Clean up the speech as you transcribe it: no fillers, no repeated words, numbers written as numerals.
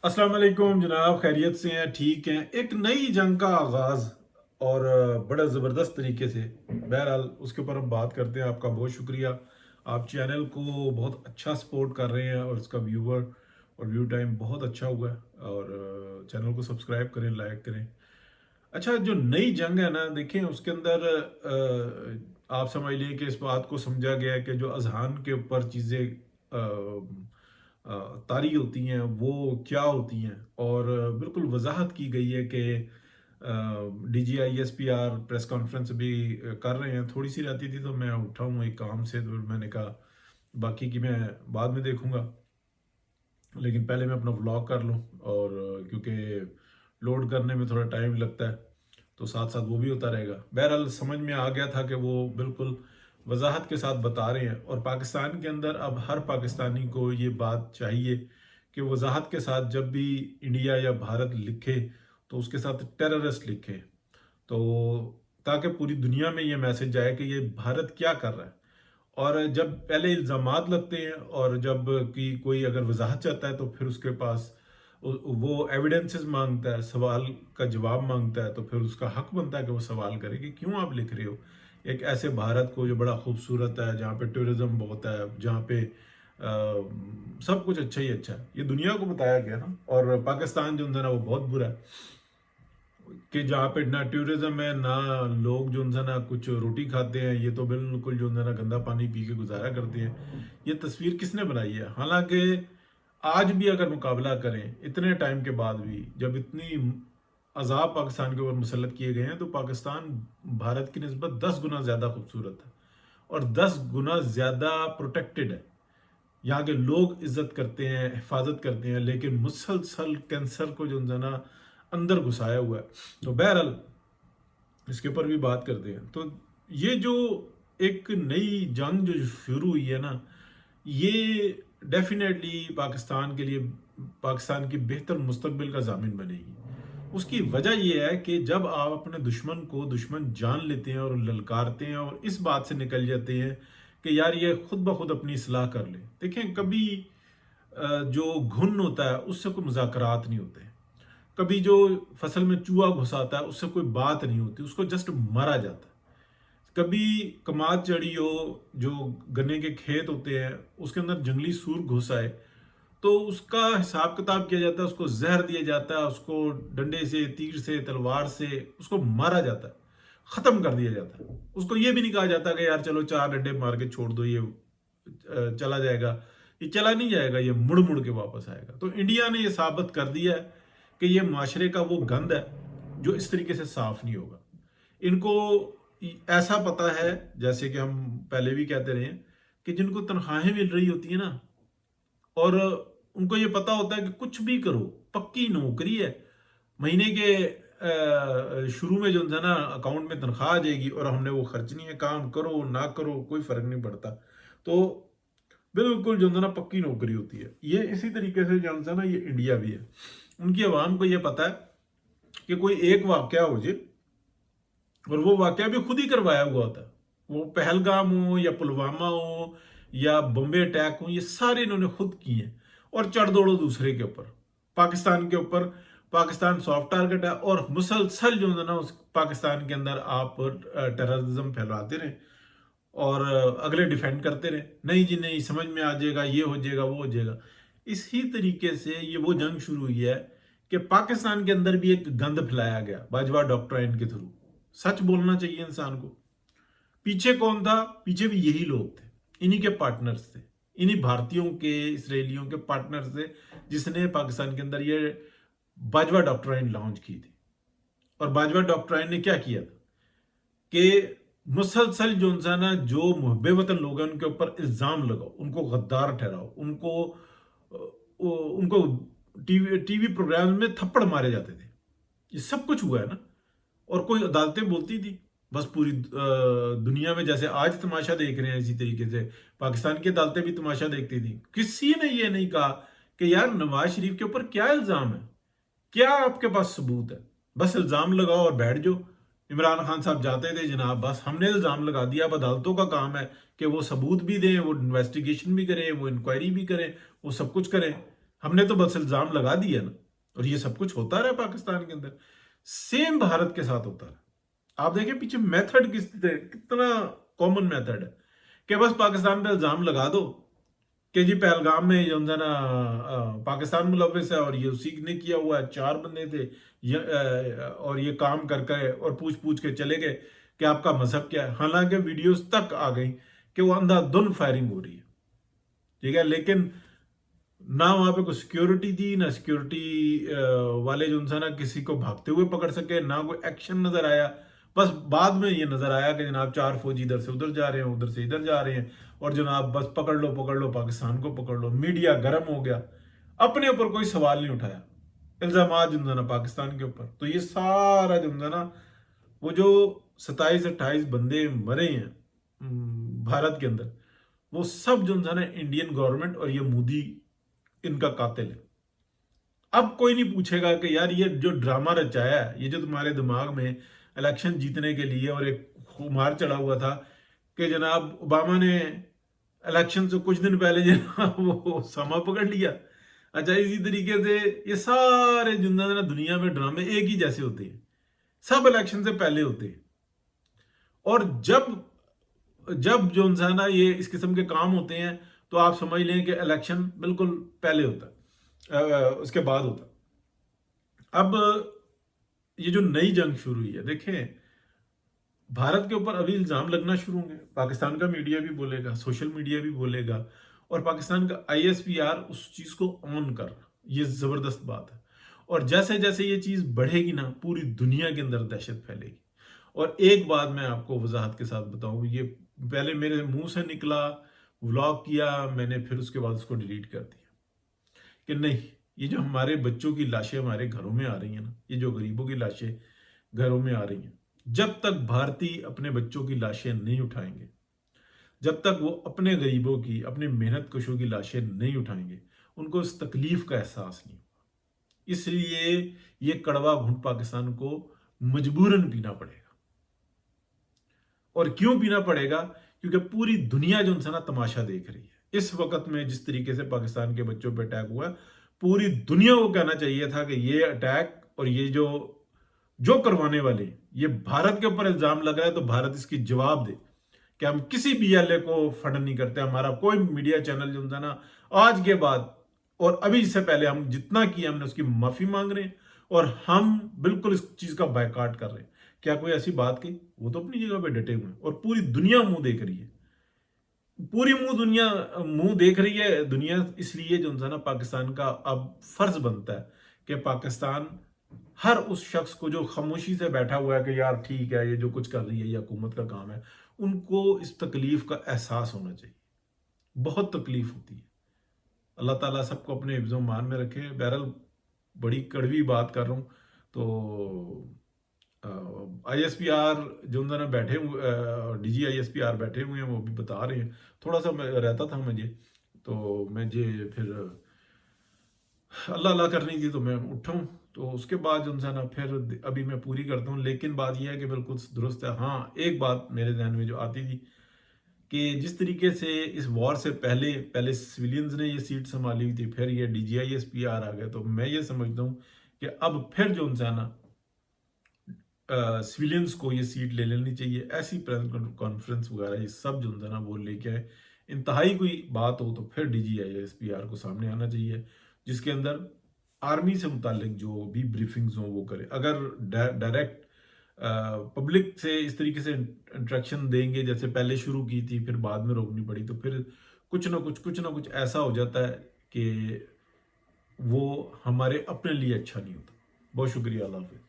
अस्सलाम वालेकुम जनाब, खैरियत से हैं? ठीक हैं। एक नई जंग का आगाज़ और बड़ा ज़बरदस्त तरीके से। बहरहाल उसके ऊपर हम बात करते हैं। आपका बहुत शुक्रिया। आप चैनल को बहुत अच्छा सपोर्ट कर रहे हैं और इसका व्यूवर और व्यू टाइम बहुत अच्छा हुआ है। और चैनल को सब्सक्राइब करें, लाइक करें। अच्छा, जो नई जंग है ना, देखें उसके अंदर आप समझ लें कि इस बात को समझा गया है कि जो अजहान के ऊपर चीज़ें तारी होती हैं वो क्या होती हैं। और बिल्कुल वजाहत की गई है कि DGISPR प्रेस कॉन्फ्रेंस भी कर रहे हैं। थोड़ी सी रहती थी तो मैं उठा हूँ एक काम से, तो मैंने कहा बाकी की मैं बाद में देखूंगा, लेकिन पहले मैं अपना व्लॉग कर लूँ। और क्योंकि लोड करने में थोड़ा टाइम लगता है तो साथ साथ वो भी होता रहेगा। बहरहाल समझ में आ गया था कि वो बिल्कुल वजाहत के साथ बता रहे हैं। और पाकिस्तान के अंदर अब हर पाकिस्तानी को ये बात चाहिए कि वजाहत के साथ जब भी इंडिया या भारत लिखे तो उसके साथ टेररिस्ट लिखे, तो ताकि पूरी दुनिया में ये मैसेज जाए कि ये भारत क्या कर रहा है। और जब पहले इल्ज़ामात लगते हैं और जब कि कोई अगर वजाहत चाहता है तो फिर उसके पास वो एविडेंसेस मांगता है, सवाल का जवाब मांगता है, तो फिर उसका हक बनता है कि वो सवाल करे कि क्यों आप लिख रहे हो एक ऐसे भारत को जो बड़ा खूबसूरत है, जहाँ पे टूरिज्म बहुत है, जहाँ पे सब कुछ अच्छा ही अच्छा है। ये दुनिया को बताया गया ना। और पाकिस्तान जो है ना वो बहुत बुरा है कि जहाँ पे ना टूरिज्म है, ना लोग जो है ना कुछ रोटी खाते हैं। ये तो बिल्कुल जो है ना गंदा पानी पी के गुजारा करते हैं। ये तस्वीर किसने बनाई है? हालांकि आज भी अगर मुकाबला करें इतने टाइम के बाद भी, जब इतनी अजाब पाकिस्तान के ऊपर मुसल्लत किए गए हैं, तो पाकिस्तान भारत की निस्बत 10 गुना ज़्यादा खूबसूरत है और 10 गुना ज़्यादा प्रोटेक्टेड है। यहाँ के लोग इज्जत करते हैं, हिफाजत करते हैं, लेकिन मुसलसल कैंसर को जो है ना अंदर घुसाया हुआ है। तो बहरहाल इसके ऊपर भी बात करते हैं। तो ये जो एक नई जंग जो शुरू हुई है ना, ये डेफिनेटली पाकिस्तान के लिए, पाकिस्तान की बेहतर मुस्तकबिल का जामिन बनेगी। उसकी वजह यह है कि जब आप अपने दुश्मन को दुश्मन जान लेते हैं और ललकारते हैं और इस बात से निकल जाते हैं कि यार ये खुद ब खुद अपनी इस्लाह कर ले। देखें, कभी जो घुन होता है उससे कोई मुज़ाकरात नहीं होते। कभी जो फसल में चूहा घुसाता है उससे कोई बात नहीं होती, उसको जस्ट मारा जाता है। कभी कमाद चढ़ी हो, जो गन्ने के खेत होते हैं उसके अंदर जंगली सूर घुस आए, तो उसका हिसाब किताब किया जाता है, उसको जहर दिया जाता है, उसको डंडे से, तीर से, तलवार से उसको मारा जाता है, खत्म कर दिया जाता है। उसको ये भी नहीं कहा जाता कि यार चलो 4 डंडे मार के छोड़ दो, ये चला जाएगा। ये चला नहीं जाएगा, ये मुड़ मुड़ के वापस आएगा। तो इंडिया ने ये साबित कर दिया है कि ये माशरे का वो गंद है जो इस तरीके से साफ नहीं होगा। इनको ऐसा पता है, जैसे कि हम पहले भी कहते रहे हैं, कि जिनको तनख्वाहें मिल रही होती है ना, और उनको ये पता होता है कि कुछ भी करो, पक्की नौकरी है, महीने के शुरू में जो है ना अकाउंट में तनख्वाह आ जाएगी और हमने वो खर्च नहीं है, काम करो ना करो कोई फर्क नहीं पड़ता। तो बिल्कुल जो है ना पक्की नौकरी होती है। ये इसी तरीके से जो है ना ये इंडिया भी है। उनकी आवाम को ये पता है कि कोई एक वाकया हो जाए, और वो वाकया भी खुद ही करवाया हुआ होता है। वो पहलगाम हो या पुलवामा हो या बम्बे अटैक हो, ये सारे इन्होंने खुद किए हैं। और चढ़ दौड़ो दूसरे के ऊपर, पाकिस्तान के ऊपर। पाकिस्तान सॉफ्ट टारगेट है और मुसलसल जो है ना उस पाकिस्तान के अंदर आप टेररिज्म फैलाते रहे और अगले डिफेंड करते रहे। नहीं जी नहीं, समझ में आ जाएगा, ये हो जाएगा, वो हो जाएगा। इसी तरीके से ये वो जंग शुरू हुई है कि पाकिस्तान के अंदर भी एक गंद फैलाया गया बाजवा डॉक्ट्राइन के थ्रू। सच बोलना चाहिए इंसान को। पीछे कौन था? पीछे भी यही लोग थे, इन्हीं के पार्टनर्स थे, इन्हीं भारतीयों के, इसराइलियों के पार्टनर्स थे, जिसने पाकिस्तान के अंदर ये बाजवा डॉक्ट्राइन लॉन्च की थी। और बाजवा डॉक्ट्राइन ने क्या किया था कि मुसलसल जो इंसान है, जो मुहब्बे वतन लोग हैं, उनके ऊपर इल्जाम लगाओ, उनको गद्दार ठहराओ, उनको टीवी टीवी प्रोग्राम में थप्पड़ मारे जाते थे। ये सब कुछ हुआ है ना। और कोई अदालतें बोलती थी, बस पूरी दुनिया में जैसे आज तमाशा देख रहे हैं, इसी तरीके से पाकिस्तान की अदालतें भी तमाशा देखती थी। किसी ने ये नहीं कहा कि यार नवाज शरीफ के ऊपर क्या इल्जाम है, क्या आपके पास सबूत है? बस इल्जाम लगाओ और बैठ जाओ। इमरान खान साहब जाते थे, जनाब बस हमने इल्जाम लगा दिया। अब अदालतों का काम है कि वो सबूत भी दें, वो इन्वेस्टिगेशन भी करें, वो इंक्वायरी भी करें, वो सब कुछ करें। ہم نے تو بس الزام لگا دیا نا، اور یہ سب کچھ ہوتا رہا پاکستان کے اندر، سیم بھارت کے ساتھ ہوتا رہا۔ آپ دیکھیں پیچھے میتھڈ کتنا کامن میتھڈ ہے کہ بس پاکستان پہ الزام لگا دو کہ جی پہلگام میں جو ہے نا پاکستان ملوث ہے، اور یہ اسی نے کیا ہوا ہے، 4 بندے تھے اور یہ کام کر کے اور پوچھ کے چلے گئے کہ آپ کا مذہب کیا ہے، حالانکہ ویڈیوز تک آ گئی کہ وہ اندھا دھند فائرنگ ہو رہی ہے، ٹھیک ہے، لیکن نہ وہاں پہ کوئی سیکیورٹی تھی، نہ سیکیورٹی والے جو انسان کسی کو بھاگتے ہوئے پکڑ سکے، نہ کوئی ایکشن نظر آیا۔ بس بعد میں یہ نظر آیا کہ جناب 4 فوجی ادھر سے ادھر جا رہے ہیں، ادھر سے ادھر جا رہے ہیں، اور جناب بس پکڑ لو پاکستان کو پکڑ لو۔ میڈیا گرم ہو گیا، اپنے اوپر کوئی سوال نہیں اٹھایا، الزامات جو ہے نا پاکستان کے اوپر۔ تو یہ سارا جو ہے نا وہ جو 27-28 بندے مرے ہیں بھارت کے اندر، وہ سب جو ہے نا انڈین گورنمنٹ اور یہ مودی ان کا قاتل ہے۔ اب کوئی نہیں پوچھے گا کہ یار یہ جو ڈرامہ رچایا ہے، یہ جو تمہارے دماغ میں الیکشن جیتنے کے لیے اور ایک خمار چڑھا ہوا تھا کہ جناب اوباما نے الیکشن سے کچھ دن پہلے جناب وہ سما پکڑ لیا۔ اچھا، اسی طریقے سے یہ سارے جو نا دنیا میں ڈرامے ایک ہی جیسے ہوتے ہیں، سب الیکشن سے پہلے ہوتے ہیں، اور جب جو انسان یہ اس قسم کے کام ہوتے ہیں تو آپ سمجھ لیں کہ الیکشن بالکل پہلے ہوتا ہے، اس کے بعد ہوتا ہے۔ اب یہ جو نئی جنگ شروع ہوئی ہے، دیکھیں بھارت کے اوپر ابھی الزام لگنا شروع ہوں گے، پاکستان کا میڈیا بھی بولے گا، سوشل میڈیا بھی بولے گا، اور پاکستان کا ISPR اس چیز کو آن کر رہا، یہ زبردست بات ہے۔ اور جیسے جیسے یہ چیز بڑھے گی نا، پوری دنیا کے اندر دہشت پھیلے گی۔ اور ایک بات میں آپ کو وضاحت کے ساتھ بتاؤں، یہ پہلے میرے منہ سے نکلا، ولاگ کیا میں نے، پھر اس کے بعد اس کو ڈیلیٹ کر دیا کہ نہیں، یہ جو ہمارے بچوں کی لاشیں ہمارے گھروں میں آ رہی ہیں نا، یہ جو غریبوں کی لاشیں گھروں میں آ رہی ہیں، جب تک بھارتی اپنے بچوں کی لاشیں نہیں اٹھائیں گے، جب تک وہ اپنے غریبوں کی، اپنے محنت کشوں کی لاشیں نہیں اٹھائیں گے، ان کو اس تکلیف کا احساس نہیں ہوگا۔ اس لیے یہ کڑوا گھونٹ پاکستان کو مجبوراً پینا پڑے گا۔ اور کیوں پینا پڑے گا؟ کیونکہ پوری دنیا جو انسان تماشا دیکھ رہی ہے اس وقت میں، جس طریقے سے پاکستان کے بچوں پہ اٹیک ہوا ہے، پوری دنیا کو کہنا چاہیے تھا کہ یہ اٹیک اور یہ جو کروانے والے یہ بھارت کے اوپر الزام لگ رہا ہے، تو بھارت اس کی جواب دے کہ ہم کسی BLA کو فنڈ نہیں کرتے، ہمارا کوئی میڈیا چینل جو ہے نا آج کے بعد اور ابھی سے پہلے ہم جتنا کیا ہم نے اس کی معافی مانگ رہے ہیں، اور ہم بالکل اس چیز کا بائیکاٹ کر رہے ہیں۔ کیا کوئی ایسی بات کی؟ وہ تو اپنی جگہ پہ ڈٹے ہوئے ہیں، اور پوری دنیا منہ دیکھ رہی ہے، پوری دنیا منہ دیکھ رہی ہے دنیا، اس لیے جو نا پاکستان کا اب فرض بنتا ہے کہ پاکستان ہر اس شخص کو جو خاموشی سے بیٹھا ہوا ہے کہ یار ٹھیک ہے یہ جو کچھ کر رہی ہے یہ حکومت کا کام ہے، ان کو اس تکلیف کا احساس ہونا چاہیے، بہت تکلیف ہوتی ہے۔ اللہ تعالیٰ سب کو اپنے حفظ و امان میں رکھے۔ بہرحال بڑی کڑوی بات کر رہا ہوں، تو ISPR جو نا بیٹھے ہوئے، DG ISPR بیٹھے ہوئے ہیں، وہ بھی بتا رہے ہیں، تھوڑا سا رہتا تھا مجھے، تو مجھے پھر اللہ کرنی تھی تو میں اٹھاؤں، تو اس کے بعد جو نا پھر ابھی میں پوری کرتا ہوں۔ لیکن بات یہ ہے کہ بالکل درست ہے۔ ہاں، ایک بات میرے ذہن میں جو آتی تھی کہ جس طریقے سے اس وار سے پہلے سویلینز نے یہ سیٹ سنبھالی ہوئی تھی، پھر یہ DG ISPR آ گئے، تو میں یہ سمجھتا ہوں کہ اب پھر جو نا سویلینز کو یہ سیٹ لے لینی چاہیے۔ ایسی پریس کانفرنس وغیرہ یہ سب جو نا وہ لے کے آئے، انتہائی کوئی بات ہو تو پھر DG ISPR کو سامنے آنا چاہیے، جس کے اندر آرمی سے متعلق جو بھی بریفنگز ہوں وہ کرے۔ اگر ڈائریکٹ پبلک سے اس طریقے سے انٹریکشن دیں گے جیسے پہلے شروع کی تھی، پھر بعد میں روکنی پڑی، تو پھر کچھ نہ کچھ ایسا ہو جاتا ہے کہ وہ ہمارے اپنے لیے اچھا نہیں ہوتا۔ بہت شکریہ، اللہ حافظ۔